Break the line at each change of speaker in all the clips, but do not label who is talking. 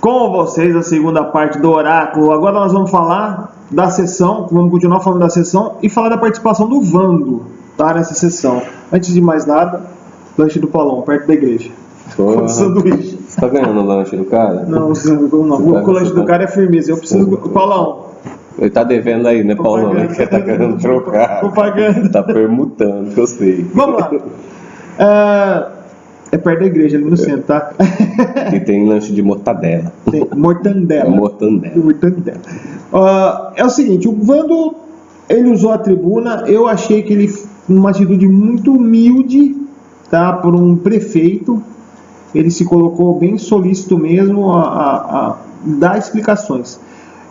Com vocês a segunda parte do Oráculo. Agora nós vamos falar da sessão, vamos continuar falando da sessão e falar da participação do Vando, tá, nessa sessão. Antes de mais nada, lanche do Paulão, perto da igreja.
Porra,
sanduíche.
você tá ganhando o lanche do cara?
Não, o lanche do cara é firmeza. Eu preciso do Paulão.
Ele tá devendo aí, né, Paulão? Né? Que você tá querendo trocar.
Propaganda.
Tá permutando, que eu sei.
Vamos lá. É perto da igreja, ali no centro, tá?
E tem lanche de mortadela.
Tem mortandela. Mortandela. É o seguinte, o Vando, ele usou a tribuna, eu achei que ele, numa atitude muito humilde, tá, por um prefeito, ele se colocou bem solícito mesmo a dar explicações.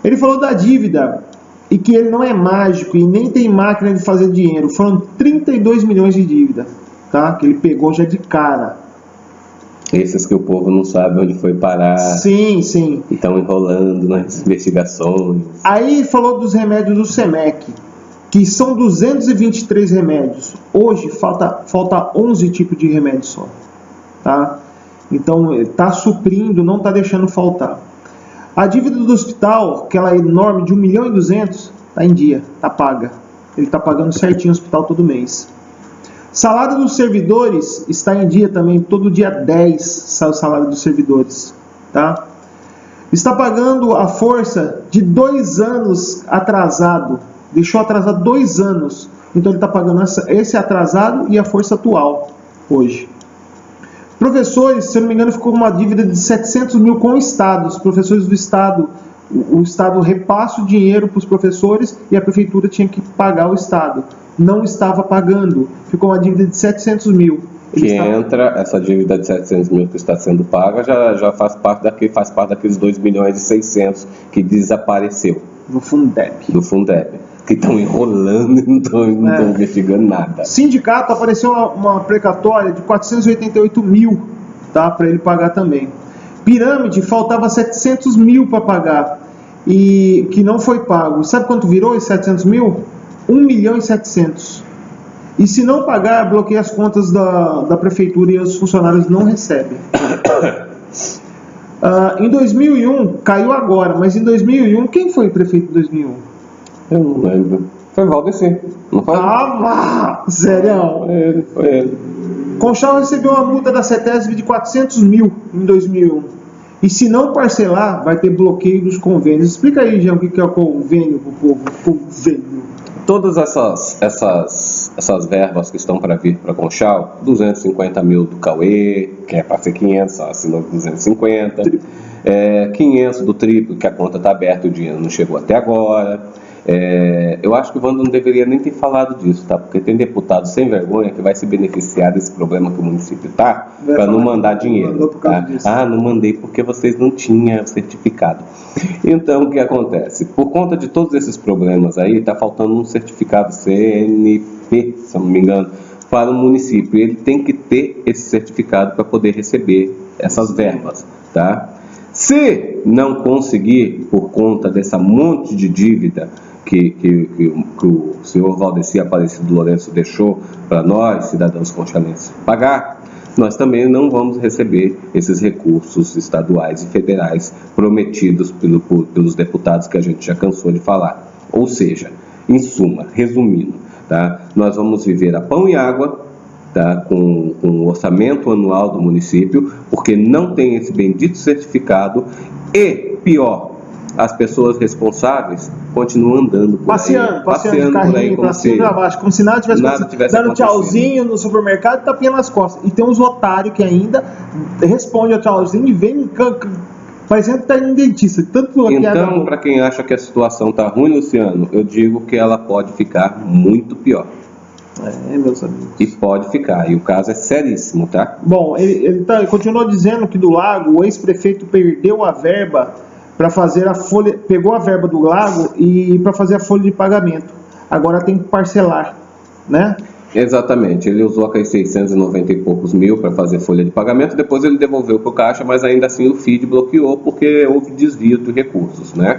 Ele falou da dívida e que ele não é mágico e nem tem máquina de fazer dinheiro. Foram 32 milhões de dívida, tá, que ele pegou já de cara.
Esses que o povo não sabe onde foi parar.
Sim, sim.
Estão enrolando nas investigações.
Aí falou dos remédios do SEMEC, que são 223 remédios. Hoje falta 11 tipos de remédio só, tá? Então está suprindo, não está deixando faltar. A dívida do hospital, aquela enorme de 1.200.000, está em dia, está paga. Ele está pagando certinho o hospital todo mês. Salário dos servidores está em dia também, todo dia 10 sai o salário dos servidores, tá? Está pagando a força de 2 anos atrasado, deixou atrasado 2 anos, então ele está pagando esse atrasado e a força atual, hoje. Professores, se eu não me engano, ficou com uma dívida de 700 mil com o Estado, os professores do Estado, o Estado repassa o dinheiro para os professores e a Prefeitura tinha que pagar o Estado. Não estava pagando, ficou uma dívida de 700 mil.
Essa dívida de 700 mil que está sendo paga já faz parte daqueles 2 milhões e 600 que desapareceu.
Do Fundeb.
Que estão enrolando e não estão investigando nada.
Sindicato, apareceu uma precatória de 488 mil, tá, para ele pagar também. Pirâmide, faltava 700 mil para pagar e que não foi pago. Sabe quanto virou esses 700 mil? 1.700.000. E se não pagar, bloqueia as contas da prefeitura e os funcionários não recebem. Em 2001, caiu agora, mas em 2001, quem foi o prefeito de 2001?
Eu não lembro. Foi Valdeci, não foi?
Sério?
Foi ele.
Conchal recebeu uma multa da CETESB de 400 mil em 2001. E se não parcelar, vai ter bloqueio dos convênios. Explica aí, Jean, o que é o convênio para o povo. Convênio.
Todas essas verbas que estão para vir para Conchal, 250 mil do Cauê, que é para ser 500, só assinou 250, 500 do triplo, que a conta está aberta e o dinheiro não chegou até agora. Eu acho que o Vando não deveria nem ter falado disso, tá? Porque tem deputado sem vergonha que vai se beneficiar desse problema que o município está para não mandar dinheiro. Tá? Não mandei porque vocês não tinham certificado. Então, o que acontece? Por conta de todos esses problemas aí, está faltando um certificado CNP, se eu não me engano, para o município. Ele tem que ter esse certificado para poder receber essas verbas, tá? Se não conseguir, por conta dessa monte de dívida que o senhor Valdeci Aparecido Lourenço deixou para nós, cidadãos conchalenses, pagar, nós também não vamos receber esses recursos estaduais e federais prometidos pelos deputados que a gente já cansou de falar. Ou seja, em suma, resumindo, tá? Nós vamos viver a pão e água, tá? Com o orçamento anual do município, porque não tem esse bendito certificado e, pior, as pessoas responsáveis continuam andando por
passeando de carrinho pra cima e pra baixo, como se nada tivesse dando tchauzinho no supermercado e tapinha nas costas. E tem uns otários que ainda responde ao tchauzinho e vem parecendo que tá indo em dentista.
Então, para quem acha que a situação tá ruim, Luciano, eu digo que ela pode ficar muito pior.
Meus amigos.
E pode ficar, e o caso é seríssimo, tá?
Bom, ele continuou dizendo que do Lago, o ex-prefeito perdeu a verba para fazer a folha, pegou a verba do Lago e para fazer a folha de pagamento. Agora tem que parcelar, né?
Exatamente, ele usou aqueles 690 e poucos mil para fazer folha de pagamento, depois ele devolveu para o caixa, mas ainda assim o FID bloqueou porque houve desvio de recursos, né?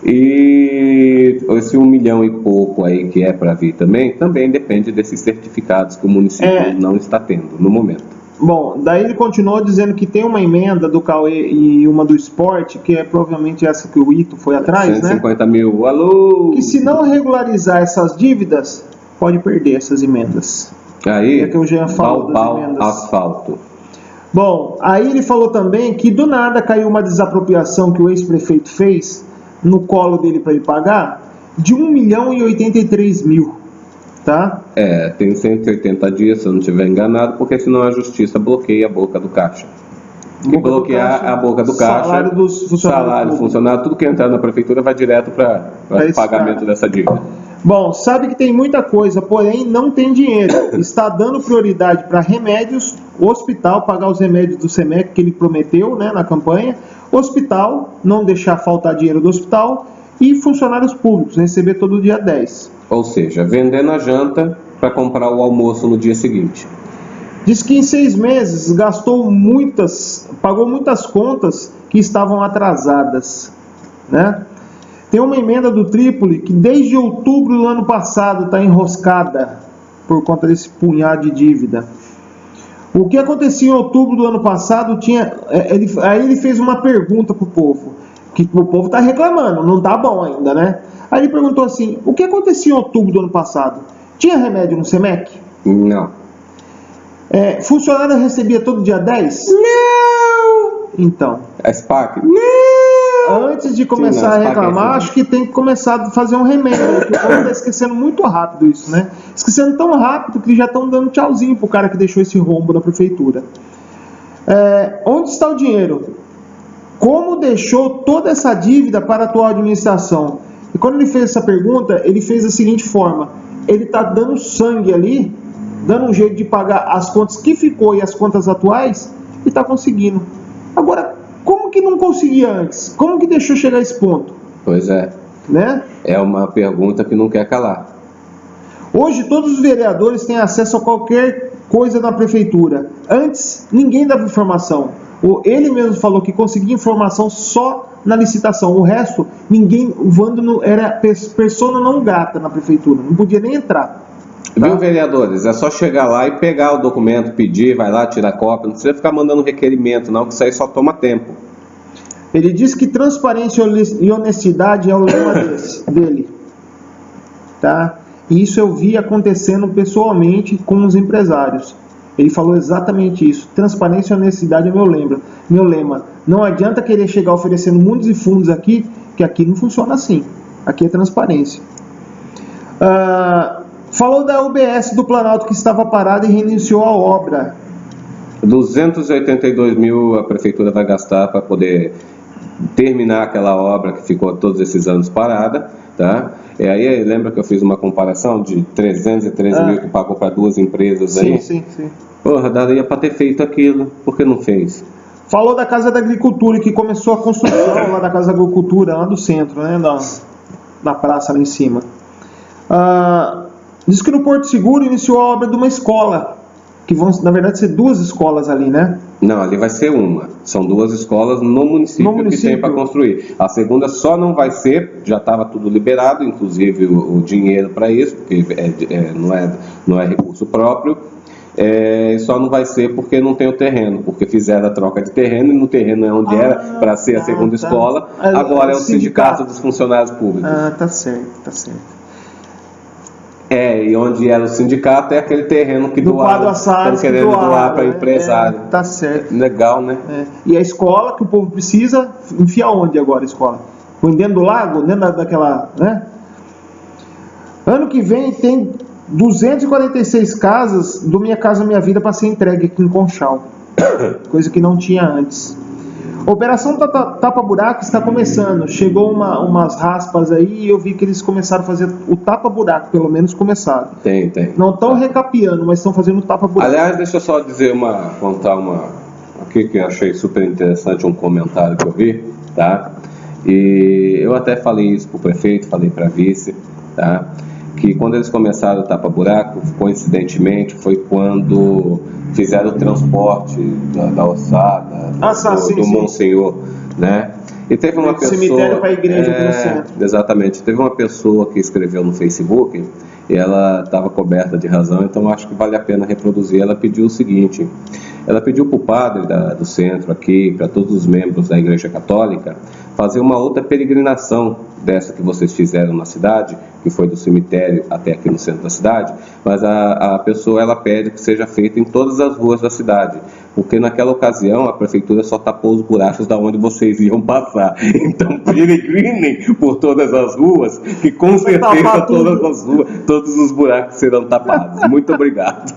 E esse 1 milhão e pouco aí que é para vir também depende desses certificados que o município não está tendo no momento.
Bom, daí ele continuou dizendo que tem uma emenda do Cauê e uma do esporte, que é provavelmente essa que o Ito foi atrás,
150 mil, alô!
Que se não regularizar essas dívidas, pode perder essas emendas.
Aí,
é que o Jean falou das emendas.
Asfalto.
Bom, aí ele falou também que do nada caiu uma desapropriação que o ex-prefeito fez no colo dele para ele pagar de 1.083.000, tá?
Tem 180 dias, se eu não estiver enganado, porque senão a justiça bloqueia a boca do caixa. E bloquear a boca do caixa,
salário dos funcionários,
funcionário, tudo que entrar na prefeitura vai direto para pagamento dessa dívida.
Bom, sabe que tem muita coisa, porém não tem dinheiro. Está dando prioridade para remédios, hospital, pagar os remédios do SEMEC que ele prometeu, né, na campanha, hospital, não deixar faltar dinheiro do hospital e funcionários públicos, receber todo dia 10.
Ou seja, vendendo a janta para comprar o almoço no dia seguinte.
Diz que em 6 meses pagou muitas contas que estavam atrasadas, né? Tem uma emenda do Trípoli que desde outubro do ano passado está enroscada por conta desse punhado de dívida. O que acontecia em outubro do ano passado aí ele fez uma pergunta para o povo, que o povo está reclamando, não está bom ainda, né? Aí ele perguntou assim, o que acontecia em outubro do ano passado? Tinha remédio no SEMEC?
Não.
Funcionário recebia todo dia 10?
Não!
Então.
A SPAC? Não!
Antes de começar a reclamar, acho que tem que começar a fazer um remédio. Porque o povo está esquecendo muito rápido isso, né? Esquecendo tão rápido que já estão dando tchauzinho pro cara que deixou esse rombo na prefeitura. Onde está o dinheiro? Como deixou toda essa dívida para a atual administração? E quando ele fez essa pergunta, ele fez da seguinte forma. Ele está dando sangue ali, dando um jeito de pagar as contas que ficou e as contas atuais, e está conseguindo. Agora, como que não conseguia antes? Como que deixou chegar a esse ponto?
Pois é.
Né?
É uma pergunta que não quer calar.
Hoje todos os vereadores têm acesso a qualquer coisa na prefeitura. Antes, ninguém dava informação. Ele mesmo falou que conseguia informação só na licitação. O resto, ninguém, o Vando era persona não grata na prefeitura. Não podia nem entrar. Tá?
Viu, vereadores? É só chegar lá e pegar o documento, pedir, vai lá, tirar cópia. Não precisa ficar mandando requerimento, não, que isso aí só toma tempo.
Ele disse que transparência e honestidade é o lema dele. Tá? E isso eu vi acontecendo pessoalmente com os empresários. Ele falou exatamente isso. Transparência e honestidade é meu lema. Não adianta querer chegar oferecendo mundos e fundos aqui, que aqui não funciona assim. Aqui é transparência. Falou da UBS do Planalto que estava parada e reiniciou a obra.
282 mil a prefeitura vai gastar para poder terminar aquela obra que ficou todos esses anos parada, tá? E aí lembra que eu fiz uma comparação de 313 mil que pagou para 2 empresas aí?
Sim.
Porra, daria para ter feito aquilo, por que não fez?
Falou da Casa da Agricultura, que começou a construção lá da Casa da Agricultura, lá do centro, né, da praça lá em cima. Diz que no Porto Seguro iniciou a obra de uma escola, que vão, na verdade, ser 2 escolas ali, né?
Não, ali vai ser uma. São 2 escolas no município que tem para construir. A segunda só não vai ser, já estava tudo liberado, inclusive o dinheiro para isso, porque não é recurso próprio. Só não vai ser porque não tem o terreno, porque fizeram a troca de terreno e no terreno é onde era para ser a segunda escola, agora é o sindicato dos funcionários públicos.
Tá certo.
E onde era o sindicato é aquele terreno que doaram, estão querendo doar para empresário.
Tá certo.
Legal, né?
E a escola que o povo precisa, enfia onde agora a escola? Põe dentro do lago, dentro daquela, né? Ano que vem tem 246 casas do Minha Casa Minha Vida para ser entregue aqui em Conchal. Coisa que não tinha antes. A Operação Tapa-Buraco está começando. Chegou umas raspas aí e eu vi que eles começaram a fazer o tapa-buraco, pelo menos começaram.
Tem.
Não estão recapeando, mas estão fazendo o tapa-buraco.
Aliás, deixa eu só contar aqui que eu achei super interessante, um comentário que eu vi, tá? E eu até falei isso para o prefeito, falei para a vice, tá? Que quando eles começaram o tapa-buraco, coincidentemente, foi quando fizeram o transporte da ossada, do Monsenhor, né? E teve uma pessoa...
Cemitério para a igreja aqui no centro.
Exatamente. Teve uma pessoa que escreveu no Facebook e ela estava coberta de razão, então acho que vale a pena reproduzir. Ela pediu o seguinte: ela pediu para o padre do centro aqui, para todos os membros da Igreja Católica, fazer uma outra peregrinação dessa que vocês fizeram na cidade, que foi do cemitério até aqui no centro da cidade, mas a pessoa, ela pede que seja feita em todas as ruas da cidade, porque naquela ocasião a prefeitura só tapou os buracos da onde vocês iam passar. Então peregrinem por todas as ruas, que com certeza todos os buracos serão tapados. Muito obrigado.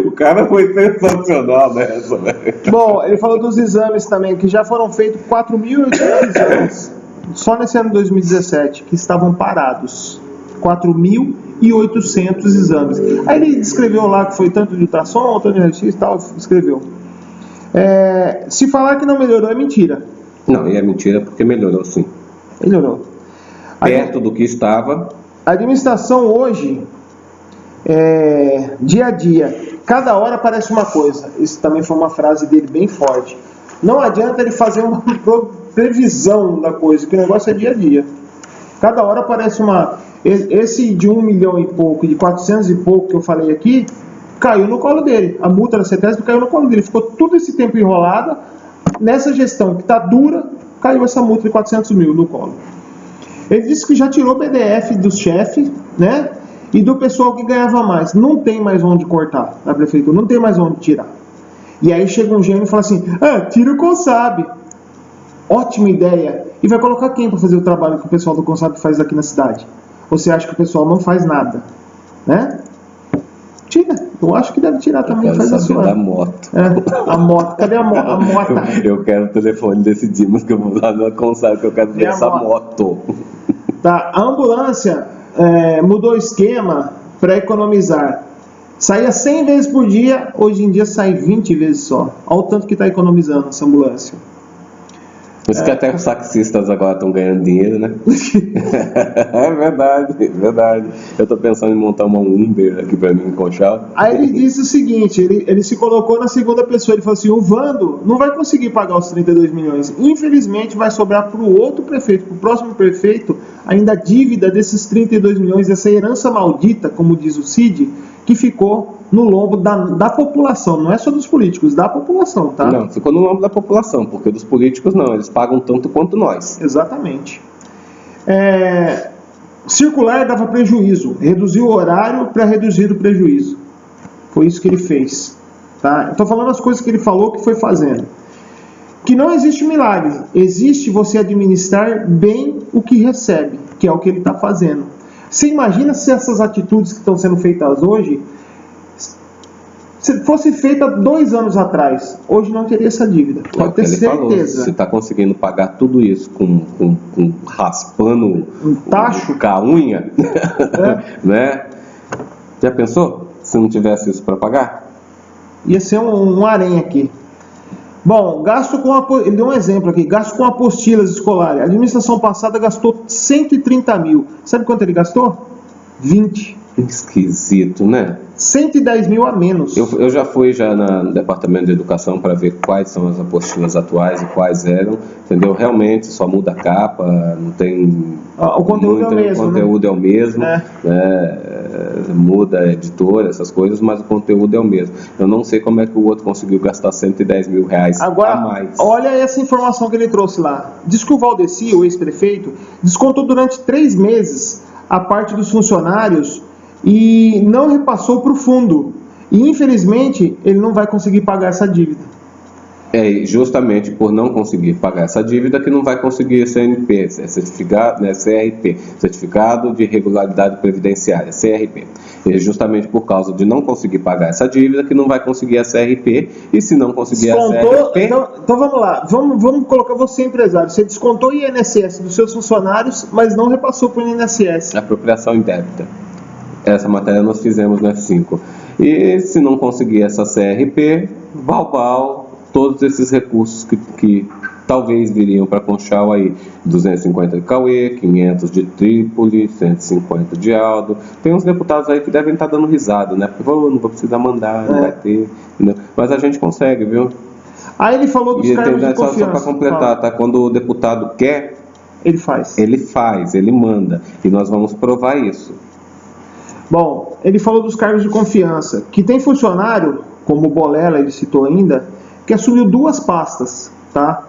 O cara foi sensacional nessa, velho.
Bom, ele falou dos exames também, que já foram feitos 4.800 exames. Só nesse ano de 2017, que estavam parados. 4.800 exames. Aí ele descreveu lá que foi tanto de ultrassom, tanto de raio-x e tal, escreveu. Se falar que não melhorou, é mentira.
Não, e é mentira porque melhorou sim.
Melhorou.
Perto do que estava.
A administração hoje, dia a dia, cada hora aparece uma coisa. Isso também foi uma frase dele bem forte. Não adianta ele fazer uma previsão da coisa, que o negócio é dia a dia. Cada hora aparece uma... Esse de 1 milhão e pouco, de 400 e pouco que eu falei aqui, caiu no colo dele. A multa da CETESB caiu no colo dele. Ficou todo esse tempo enrolada. Nessa gestão que está dura, caiu essa multa de 400 mil no colo. Ele disse que já tirou o PDF do chefe, né? E do pessoal que ganhava mais. Não tem mais onde cortar na prefeitura, não tem mais onde tirar. E aí chega um gênio e fala assim: tira o Consabe. Ótima ideia. E vai colocar quem para fazer o trabalho que o pessoal do Consabe faz aqui na cidade? Você acha que o pessoal não faz nada, né? Tira. Eu acho que deve tirar também.
Faz a sua. Da moto.
A moto. Cadê a moto?
Eu quero o telefone desse Dimas que eu vou lá no Consabe, que eu quero ver essa moto.
Tá. A ambulância mudou o esquema para economizar. Saía 100 vezes por dia, hoje em dia sai 20 vezes só. Olha o tanto que está economizando essa ambulância.
Isso que até os taxistas agora estão ganhando dinheiro, né? É verdade. Eu estou pensando em montar uma Uber aqui para mim em Conchal.
Aí ele disse o seguinte, ele se colocou na segunda pessoa, ele falou assim: o Vando não vai conseguir pagar os 32 milhões. Infelizmente vai sobrar para o outro prefeito, para o próximo prefeito, ainda a dívida desses 32 milhões, dessa herança maldita, como diz o Cid, que ficou no lombo da população, não é só dos políticos, da população, tá?
Não, ficou no lombo da população, porque dos políticos não, eles pagam tanto quanto nós.
Exatamente. Circular dava prejuízo, reduziu o horário para reduzir o prejuízo. Foi isso que ele fez, tá? Estou falando as coisas que ele falou que foi fazendo. Que não existe milagre, existe você administrar bem o que recebe, que é o que ele está fazendo. Você imagina se essas atitudes que estão sendo feitas hoje, se fosse feita 2 anos atrás, hoje não teria essa dívida. Pode ter certeza. Falou,
você está conseguindo pagar tudo isso com raspando
um tacho
com a unha, né? Já pensou se não tivesse isso para pagar?
Ia ser um harém aqui. Bom, ele deu um exemplo aqui, gasto com apostilas escolares. A administração passada gastou 130 mil. Sabe quanto ele gastou? 20.
Esquisito, né?
110 mil a menos.
Eu já fui no Departamento de Educação para ver quais são as apostilas atuais e quais eram, entendeu? Realmente só muda a capa, não tem...
O conteúdo é o mesmo,
o conteúdo é o mesmo, muda a editora, essas coisas, mas o conteúdo é o mesmo. Eu não sei como é que o outro conseguiu gastar 110 mil reais
agora,
a mais.
Olha essa informação que ele trouxe lá. Diz que o Valdeci, o ex-prefeito, descontou durante 3 meses a parte dos funcionários e não repassou para o fundo. E infelizmente ele não vai conseguir pagar essa dívida.
Justamente por não conseguir pagar essa dívida que não vai conseguir CNP, certificado, né, CRP, Certificado de Regularidade Previdenciária, CRP. E justamente por causa de não conseguir pagar essa dívida que não vai conseguir a CRP, e se não conseguir a CRP...
Então vamos lá, vamos colocar você empresário, você descontou o INSS dos seus funcionários, mas não repassou para o INSS.
Apropriação indébita. Essa matéria nós fizemos no F5. E se não conseguir essa CRP, todos esses recursos que talvez viriam para Conchal aí, 250 de Cauê, 500 de Trípoli, 150 de Aldo. Tem uns deputados aí que devem estar dando risada, né? Porque não vou precisar mandar, não vai ter, entendeu? Mas a gente consegue, viu?
Aí ele falou dos cargos de confiança.
Só para completar, tá? Quando o deputado quer,
ele faz.
Ele manda. E nós vamos provar isso.
Bom, ele falou dos cargos de confiança, que tem funcionário, como o Bolela, ele citou ainda, que assumiu 2 pastas, tá?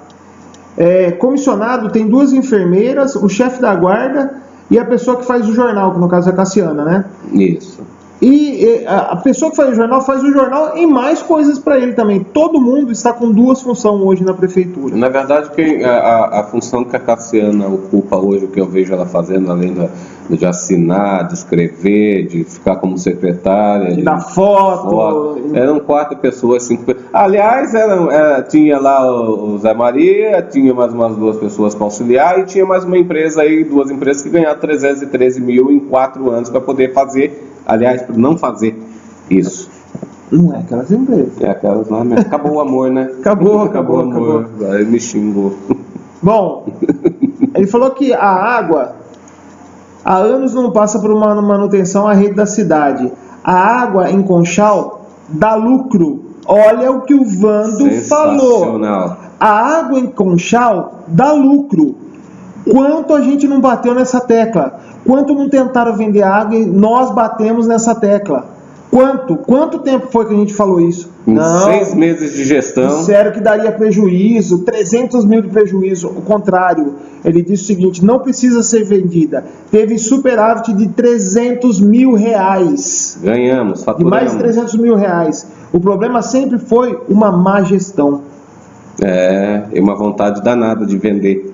Comissionado tem 2 enfermeiras, o chefe da guarda e a pessoa que faz o jornal, que no caso é a Cassiana, né?
Isso.
E a pessoa que faz o jornal e mais coisas para ele também. Todo mundo está com 2 funções hoje na prefeitura.
Na verdade, a função que a Cassiana ocupa hoje, o que eu vejo ela fazendo, além de assinar, de escrever, de ficar como secretária,
de dar foto.
Eram 4 pessoas, 5 pessoas. Aliás, tinha lá o Zé Maria, tinha mais umas 2 pessoas para auxiliar e tinha mais uma empresa aí, 2 empresas que ganharam 313 mil em 4 anos para poder fazer. Aliás, para não fazer isso.
Não é aquelas empresas.
É aquelas lá mesmo. Acabou o amor, né?
Acabou o amor.
Aí me xingou.
Bom, ele falou que a água há anos não passa por uma manutenção à rede da cidade. A água em Conchal dá lucro. Olha o que o Vando falou. A água em Conchal dá lucro. Quanto a gente não bateu nessa tecla? Quanto não tentaram vender água e nós batemos nessa tecla? Quanto tempo foi que a gente falou isso?
Não, 6 meses de gestão.
Disseram que daria prejuízo, 300 mil de prejuízo. O contrário, ele disse o seguinte: não precisa ser vendida. Teve superávit de 300 mil reais.
Ganhamos, faturamos.
De mais de 300 mil reais. O problema sempre foi uma má gestão.
E uma vontade danada de vender.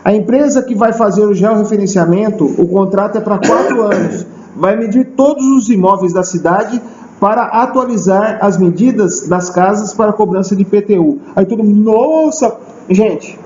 A empresa que vai fazer o georreferenciamento, o contrato é para 4 anos. Vai medir todos os imóveis da cidade para atualizar as medidas das casas para cobrança de IPTU. Aí todo mundo, nossa! Gente,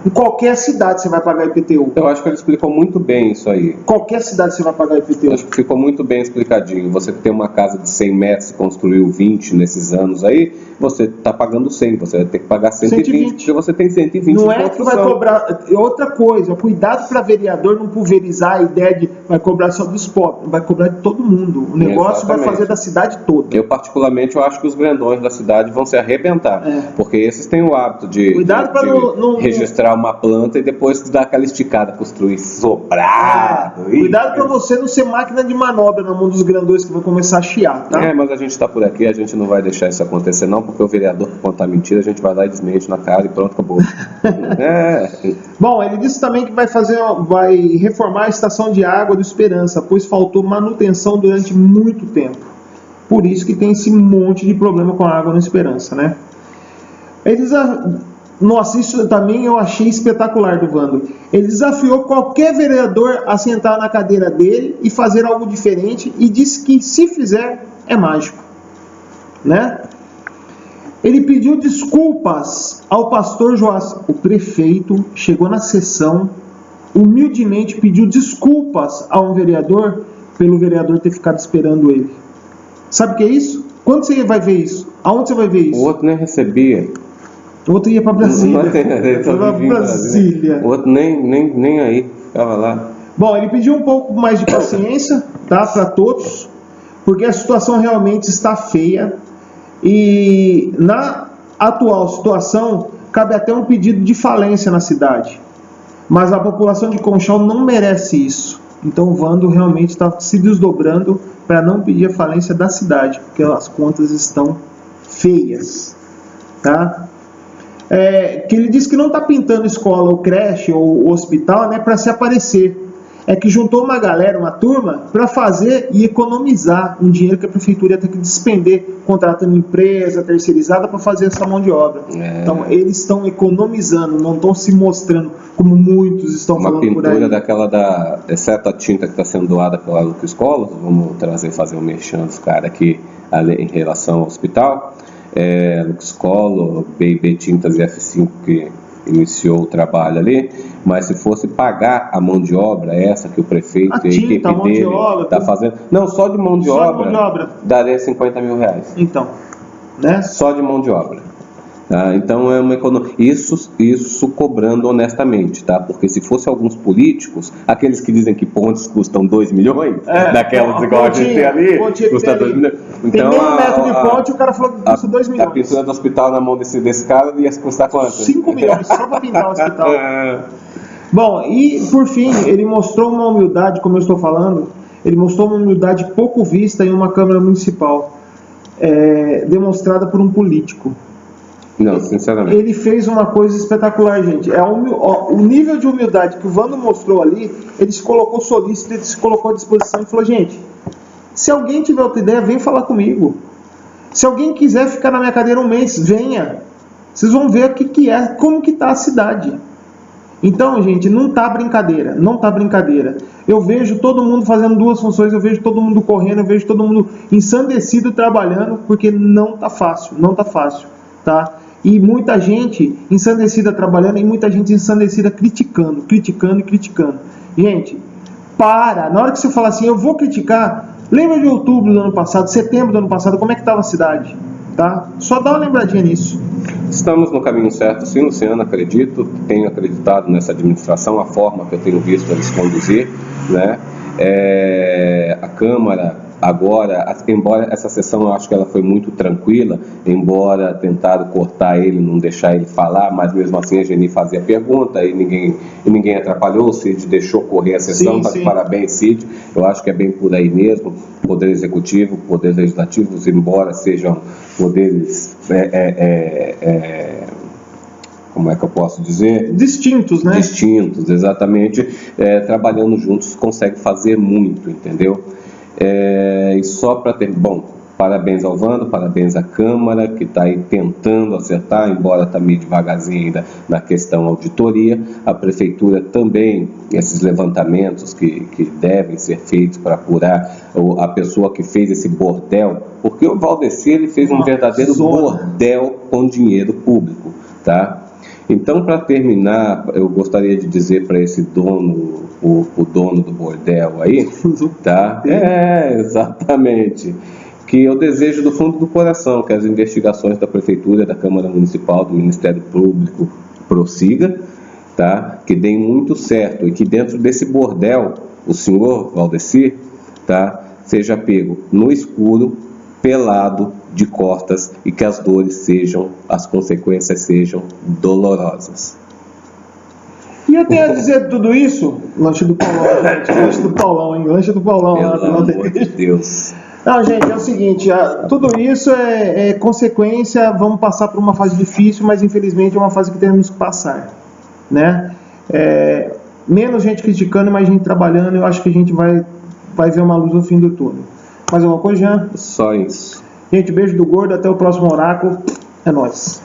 em qualquer cidade você vai pagar IPTU.
Eu acho que ele explicou muito bem isso aí.
Qualquer cidade você vai pagar IPTU.
Eu acho que ficou muito bem explicadinho. Você que tem uma casa de 100 metros e construiu 20 nesses anos aí, você está pagando 100, você vai ter que pagar 120, porque você tem 120
Não é que vai cobrar. Outra coisa, cuidado para vereador não pulverizar a ideia de vai cobrar só dos pobres, vai cobrar de todo mundo. O negócio vai fazer da cidade toda.
Eu, particularmente, eu acho que os grandões da cidade vão se arrebentar, porque esses têm o hábito de registrar uma planta e depois dar aquela esticada, construir sobrado.
Cuidado para você não ser máquina de manobra na mão dos grandões que vão começar a chiar, tá?
Mas a gente está por aqui, a gente não vai deixar isso acontecer não, porque o vereador que contar mentira, a gente vai lá e desmente na cara e pronto, acabou.
Bom, ele disse também que vai reformar a estação de água do Esperança, pois faltou manutenção durante muito tempo. Por isso que tem esse monte de problema com a água no Esperança, né? Nossa, isso também eu achei espetacular do Vando. Ele desafiou qualquer vereador a sentar na cadeira dele e fazer algo diferente e disse que se fizer é mágico, né? Ele pediu desculpas ao pastor Joás. O prefeito chegou na sessão, humildemente pediu desculpas a um vereador pelo vereador ter ficado esperando ele. Sabe o que é isso? Quando você vai ver isso? Aonde você vai ver isso?
O outro nem recebia.
O outro ia para Brasília.
O outro nem aí, ficava lá.
Bom, ele pediu um pouco mais de paciência, tá, para todos, porque a situação realmente está feia e na atual situação cabe até um pedido de falência na cidade. Mas a população de Conchal não merece isso. Então o Vando realmente está se desdobrando para não pedir a falência da cidade, porque as contas estão feias, tá? Que ele disse que não está pintando escola ou creche ou hospital, né, para se aparecer. É que juntou uma galera, uma turma, para fazer e economizar um dinheiro que a prefeitura ia ter que despender, contratando empresa terceirizada para fazer essa mão de obra. Então eles estão economizando, não estão se mostrando como muitos estão falando por aí.
Uma pintura daquela exceto a tinta que está sendo doada pela Lucas Escola, vamos fazer um merchan dos caras aqui em relação ao hospital. Lux Color, BB Tintas e F5 que iniciou o trabalho ali, mas se fosse pagar a mão de obra, essa que o prefeito e a equipe dele está fazendo, não, só de mão de obra, daria 50 mil reais.
Então, né?
Só de mão de obra. Tá? Então é uma economia. Isso cobrando honestamente, tá? Porque se fosse alguns políticos, aqueles que dizem que pontes custam 2 milhões, daquelas igual a gente tem ali, custa 2 milhões. Então,
tem meio metro de ponte, o cara falou que custa 2 milhões.
A pintura do hospital na mão desse cara ia custar quanto?
5 milhões só para pintar o hospital. Bom, e por fim, ele mostrou uma humildade, como eu estou falando. Ele mostrou uma humildade pouco vista em uma Câmara Municipal, demonstrada por um político.
Não, sinceramente.
Ele fez uma coisa espetacular, gente. O nível de humildade que o Vando mostrou ali, ele se colocou solícito, ele se colocou à disposição e falou, gente, se alguém tiver outra ideia, vem falar comigo. Se alguém quiser ficar na minha cadeira um mês, venha. Vocês vão ver como que está a cidade. Então, gente, não tá brincadeira, não tá brincadeira. Eu vejo todo mundo fazendo duas funções, eu vejo todo mundo correndo, eu vejo todo mundo ensandecido trabalhando, porque não tá fácil, tá? E muita gente ensandecida trabalhando e muita gente ensandecida criticando. Gente, na hora que você fala assim, eu vou criticar, lembra de outubro do ano passado, setembro do ano passado, como é que estava a cidade? Tá? Só dá uma lembradinha nisso.
Estamos no caminho certo, sim, Luciano, tenho acreditado nessa administração, a forma que eu tenho visto eles conduzir, né? A Câmara agora, embora essa sessão eu acho que ela foi muito tranquila, embora tentaram cortar ele, não deixar ele falar, mas mesmo assim a Geni fazia pergunta e ninguém atrapalhou, o Cid deixou correr a sessão, tá de parabéns, Cid, eu acho que é bem por aí mesmo, Poder Executivo, Poder Legislativo, embora sejam poderes, como é que eu posso dizer?
Distintos, né?
Distintos, exatamente, trabalhando juntos consegue fazer muito, entendeu? E só para ter, parabéns ao Vando, parabéns à Câmara, que está aí tentando acertar, embora está meio devagarzinho ainda na questão auditoria. A Prefeitura também, esses levantamentos que devem ser feitos para apurar a pessoa que fez esse bordel, porque o Valdeci ele fez um verdadeiro bordel com dinheiro público, tá? Então, para terminar, eu gostaria de dizer para esse dono, o dono do bordel aí, tá? Exatamente. Que eu desejo do fundo do coração que as investigações da Prefeitura, da Câmara Municipal, do Ministério Público prossiga, tá? Que deem muito certo e que dentro desse bordel, o senhor Valdeci, tá? Seja pego no escuro, pelado, de costas e que as consequências sejam dolorosas.
E eu tenho a dizer tudo isso, lanche do Paulão, gente, lanche do Paulão, hein? Lanche do Paulão.
Pelo amor de Deus.
Não, gente, é o seguinte, tudo isso é consequência, vamos passar por uma fase difícil, mas infelizmente é uma fase que temos que passar, né? Menos gente criticando, mais gente trabalhando, eu acho que a gente vai ver uma luz no fim do túnel. Mais alguma coisa, Jean?
Só isso.
Gente, beijo do gordo, até o próximo oráculo, é nóis.